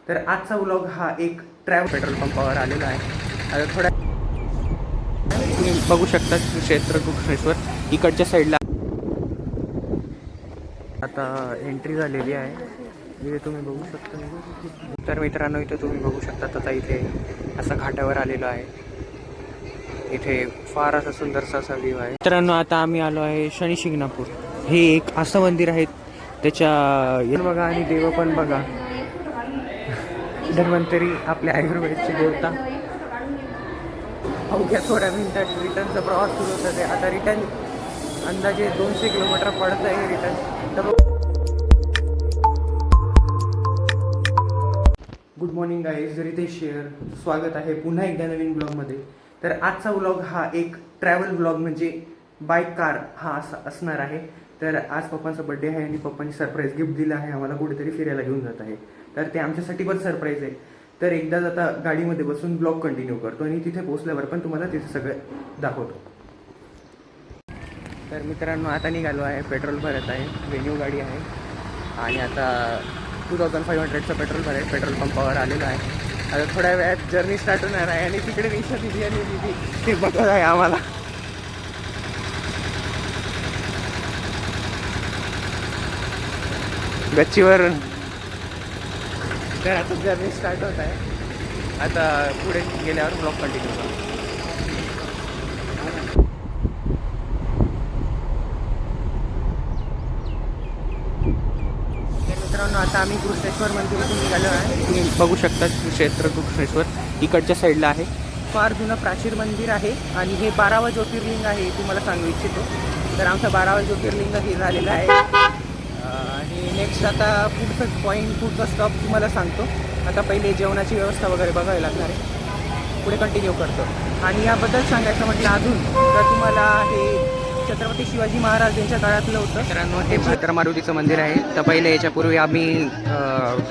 तर आजचा व्लॉग हा एक ट्रॅव्हल पेट्रोल पंपावर आलेला आहे. आता थोड्या तुम्ही बघू शकता क्षेत्र कृष्णेश्वर इकडच्या साईडला आता एंट्री झालेली आहे. इथे तुम्ही बघू शकता. तर मित्रांनो इथे तुम्ही बघू शकता आता इथे असा घाटावर आलेलो आहे. इथे फार असा सुंदरसा असा व्ह्यू आहे. मित्रांनो आता आम्ही आलो आहे शनी शिंगणापूर. हे एक असं मंदिर आहे त्याच्या बघा आणि देव पण बघा. धन्वंतरी आपल्या आयुर्वेदची देवता. अवघ्या थोड्या मिनिटात रिटर्नचा प्रवास सुरू होता. ते आता रिटर्न अंदाजे 200 किलोमीटर पडत आहे रिटर्न. तर गुड मॉर्निंग गाईज, रितेश शेअर स्वागत आहे पुन्हा एकदा नवीन ब्लॉगमध्ये. तर आजचा व्लॉग हा एक ट्रॅव्हल ब्लॉग म्हणजे बाय कार हा असा असणार आहे. तर आज पप्पांचा बड्डे आहे आणि पप्पांनी सरप्राईज गिफ्ट दिलं आहे आम्हाला, कुठेतरी फिरायला घेऊन जात आहे. तर ते आमच्यासाठी पण सरप्राईज आहे. तर एकदाच आता गाडीमध्ये बसून ब्लॉग कंटिन्यू करतो आणि तिथे पोहोचल्यावर पण तुम्हाला तिथे सगळं दाखवतो. तर मित्रांनो आता निघालो आहे, पेट्रोल भरत आहे. वेन्यू गाडी आहे आणि आता 2500चं पेट्रोल भरायचं पेट्रोल पंपावर आलेलो आहे. आता थोड्या वेळात जर्नी स्टार्ट होणार आहे आणि तिकडे निशा दिदी आणि दिदी ते बघत आहे आम्हाला. गच्चीवरून तर आता जर्नी स्टार्ट होत आहे. आता पुढे गेल्यावर ब्लॉग कंटिन्यू करू. मित्रांनो आता आम्ही कृष्णेश्वर मंदिरातून निघालो आहे. तुम्ही बघू शकता क्षेत्र कृष्णेश्वर इकडच्या साईडला आहे. फार जुनं प्राचीन मंदिर आहे आणि हे 12वं ज्योतिर्लिंग आहे तुम्हाला सांगू इच्छितो. तर आमचं 12वं ज्योतिर्लिंग हे झालेलं आहे. आणि नेक्स्ट आता पुढचं पॉईंट पुढचा स्टॉप तुम्हाला सांगतो. आता पहिले जेवणाची व्यवस्था वगैरे बघावी लागणार आहे, पुढे कंटिन्यू करतो. आणि याबद्दल सांगायचं म्हटलं अजून तर तुम्हाला हे छत्रपती शिवाजी महाराज यांच्या काळातलं होतं. मित्रांनो हे भद्र मारुतीचं मंदिर आहे. तर पहिले याच्यापूर्वी आम्ही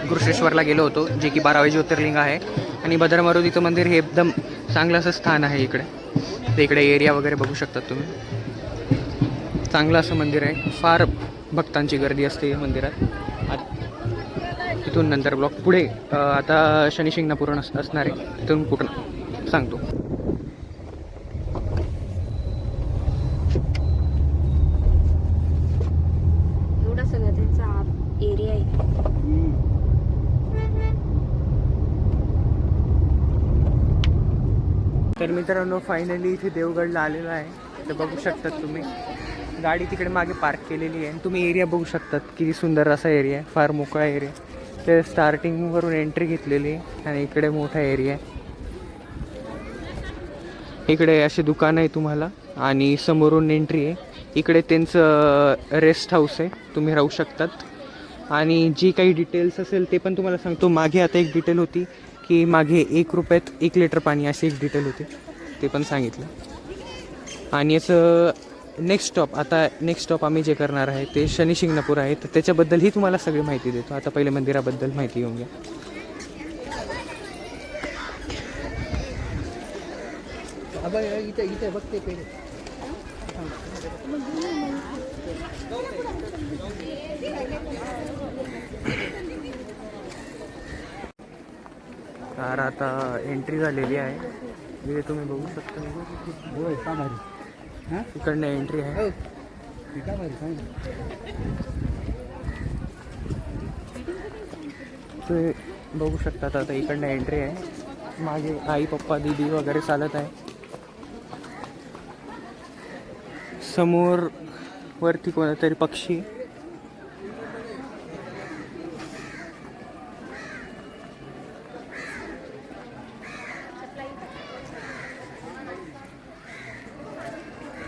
कृष्णेश्वरला गेलो होतो, जे की 12वे ज्योतिर्लिंग आहे. आणि भद्र मारुतीचं मंदिर हे एकदम चांगलं असं स्थान आहे इकडे. तर इकडे एरिया वगैरे बघू शकतात तुम्ही. चांगलं असं मंदिर आहे. फार भक्तांची गर्दी असते या मंदिरात. तिथून नंतर ब्लॉक पुढे आता शनी शिंगणापूर असणार आहे, तिथून कुठं सांगतो. एवढा सगळा त्यांचा एरिया आहे. तर मित्रांनो फायनली इथे देवगडला आलेला आहे. तर बघू शकतात तुम्ही गाडी तिकडे मागे पार्क केलेली आहे आणि तुम्ही एरिया बघू शकतात किती सुंदर असा एरिया आहे. फार मोकळा एरिया. ते स्टार्टिंगवरून एंट्री घेतलेली आहे आणि इकडे मोठा एरिया आहे. इकडे असे दुकान आहे तुम्हाला आणि समोरून एंट्री आहे. इकडे त्यांचं रेस्ट हाऊस आहे, तुम्ही राहू शकतात. आणि जी काही डिटेल्स असेल ते पण तुम्हाला सांगतो. मागे आता एक डिटेल होती की मागे 1 रुपयात 1 लिटर पाणी, अशी एक डिटेल होती, ते पण सांगितलं. आणि याचं नेक्स्ट स्टॉप आम्ही जे करणार आहे ते शनी शिंगणापूर आहे. तर त्याच्याबद्दलही तुम्हाला सगळी माहिती देतो. आता पहिले मंदिराबद्दल माहिती घेऊन घ्या. इथे बघते पहिले तर आता एंट्री झालेली आहे. इथे तुम्ही बघू शकता. इकडनं एंट्री आहे. तुम्ही बघू शकता आता इकडनं एंट्री आहे. मागे आई पप्पा दीदी वगैरे चालत आहे. समोर वरती कोणतरी पक्षी.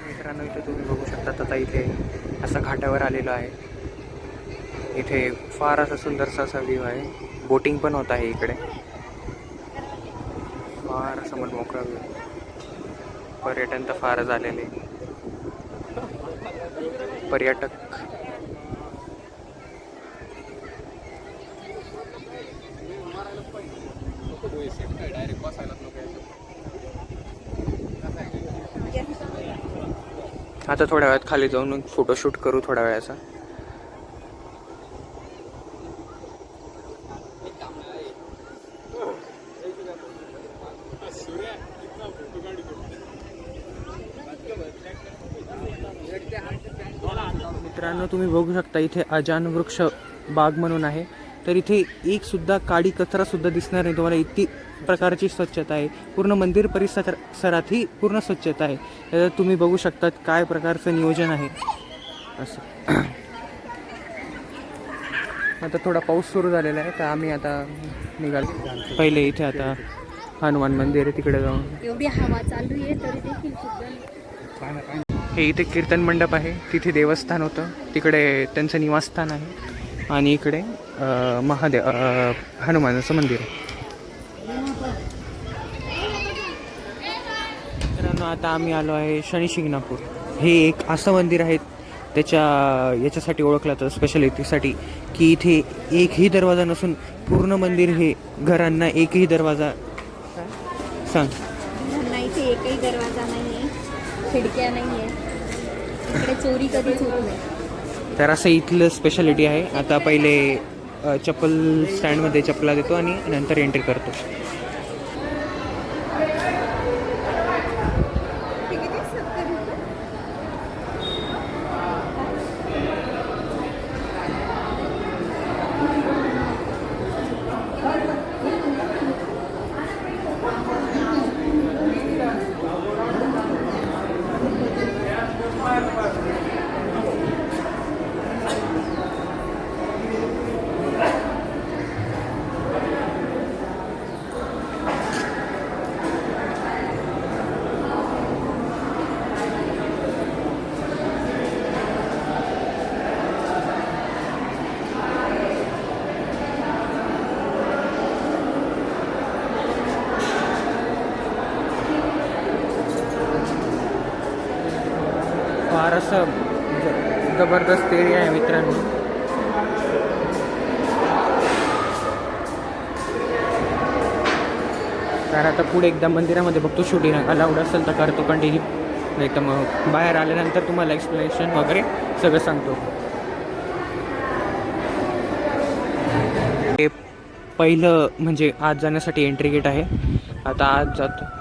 मित्रांनो इथे तुम्ही बघू शकता आता इथे असा घाटावर आलेलो आहे. इथे फार असा सुंदरसा असा व्ह्यू आहे. बोटिंग पण होत आहे इकडे. फार असं मनमोकळा व्ह्यू. पर्यटन तर फार झालेले. पर्यटक आता थोड्या वेळात खाली जाऊन फोटोशूट करू थोड्या वेळाचा. मित्रांनो तुम्ही बघू शकता इथे अजान वृक्ष बाग म्हणून आहे. तर इथे एक सुद्धा काडी कचरा सुद्धा दिसणार नाही तुम्हाला. इतकी प्रकारची स्वच्छता आहे. पूर्ण मंदिर परिसरातही पूर्ण स्वच्छता आहे. तर तुम्ही बघू शकतात काय प्रकारचं नियोजन आहे असं. आता थोडा पाऊस सुरू झालेला आहे तर आम्ही आता निघालो. पहिले इथे आता हनुमान मंदिर आहे तिकडे जाऊन. एवढी हवा चालू आहे तरी देखील सुद्धा. हे इथे कीर्तन मंडप आहे. तिथे देवस्थान होतं. तिकडे त्यांचं निवासस्थान आहे. आणि इकडे महादेव हनुमानाचं मंदिर आहे. मित्रांनो आता आम्ही आलो आहे शनी शिंगणापूर. हे एक असं मंदिर आहे याच्यासाठी ओळखलं जातं स्पेशालिटीसाठी की इथे एकही दरवाजा नसून पूर्ण मंदिर हे घरांना एकही दरवाजा सांग. इथे एकही दरवाजा नाही आहे, खिडक्या नाही आहे, इकडे चोरी कधीच होत नाही. तर असं इथलं स्पेशालिटी आहे. आता पहिले चप्पल स्टँडमध्ये चप्पला देतो आणि नंतर एंट्री करतो. फार असं जबरदस्त एरिया आहे मित्रांनो. तर आता पुढे एकदा मंदिरामध्ये बघतो. शूटिंग अलाउड असेल तर करतो कंटिन्यू, नाही तर मग बाहेर आल्यानंतर तुम्हाला एक्सप्लेनेशन वगैरे सगळं सांगतो. हे पहिलं म्हणजे आत जाण्यासाठी एंट्री गेट आहे. आता आत जातो.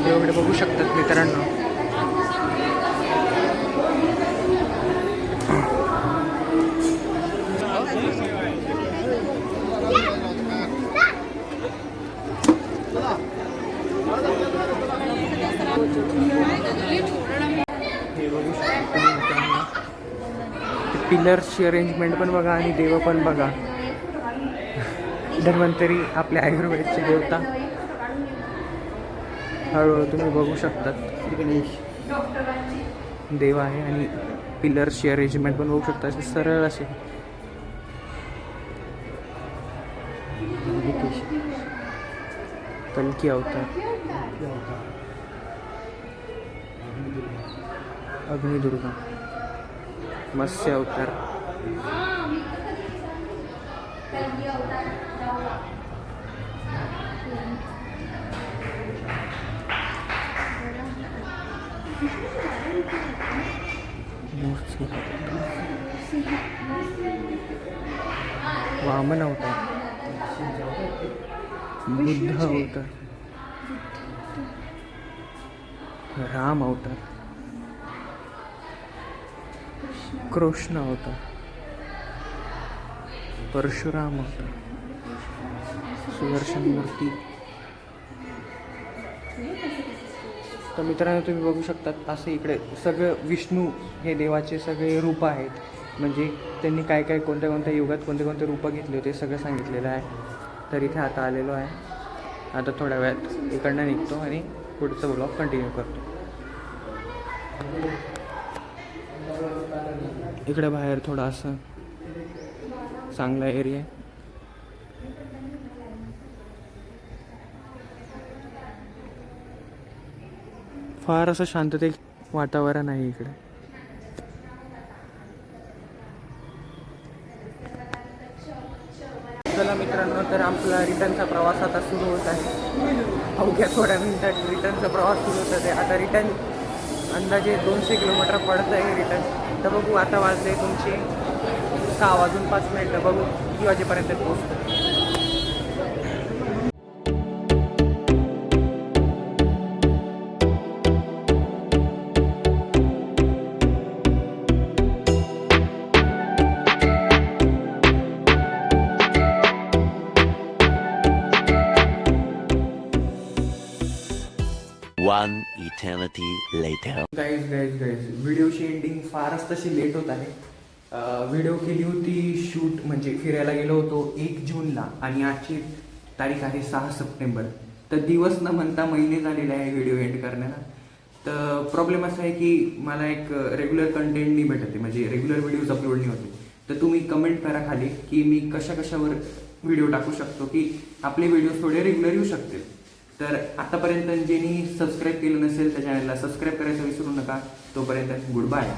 एवढे बघू शकतात मित्रांनो. पिलर्सची अरेंजमेंट पण बघा आणि देव पण बघा. धन्वंतरी आपल्या आयुर्वेदचे देवता हळूहळू तुम्ही बघू शकतात. देव आहे आणि पिलर्सची अरेंजमेंट पण बघू शकता. असे सरळ असे कल्की अवतार, अग्निदुर्गा, मत्स्य अवतार, वामन अवतार, बुद्ध अवतार, राम अवतार, कृष्ण अवतार, परशुराम अवतार, सुदर्शन मूर्ती. तर मित्रांनो तुम्ही बघू शकतात असं इकडे सगळं विष्णू हे देवाचे सगळे रूप आहेत. म्हणजे त्यांनी काय काय कोणत्या कोणत्या युगात कोणते कोणते रूपं घेतले होते सगळं सांगितलेलं आहे. तर इथे आता आलेलो आहे. आता थोड्या वेळात इकडनं निघतो आणि पुढचं ब्लॉग कंटिन्यू करतो. इकडे बाहेर थोडा असं चांगला एरिया आहे. फार असं शांतते वातावरण आहे इकडे. चला मित्रांनो, तर आपला रिटर्नचा प्रवास आता सुरू होत आहे. अवघ्या थोड्या मिनिटात रिटर्नचा प्रवास सुरू होत आहे. आता रिटर्न अंदाजे 200 किलोमीटर पडत आहे रिटर्न. तर बघू, आता वाजले तुमचे 6:05. बघू किती वाजेपर्यंत पोहोचतो. One eternity later. गाईज व्हिडिओची एंडिंग फारच तशी लेट होत आहे. व्हिडिओ केली होती शूट, म्हणजे फिरायला गेलो होतो 1 जूनला आणि आजची तारीख आहे 6 सप्टेंबर. तर दिवस न म्हणता महिने झालेले आहे व्हिडिओ एंड करण्याला. तर प्रॉब्लेम असा आहे की मला एक रेग्युलर कंटेंट नाही भेटते, म्हणजे रेग्युलर व्हिडिओज अपलोड नाही होते. तर तुम्ही कमेंट करा खाली की मी कशावर व्हिडिओ टाकू शकतो की आपले व्हिडिओ थोडे रेग्युलर येऊ शकतील. तर आतापर्यंत ज्यांनी सबस्क्राईब केलं नसेल त्या चॅनलला सबस्क्राईब करायचं विसरू नका. तोपर्यंत गुड बाय.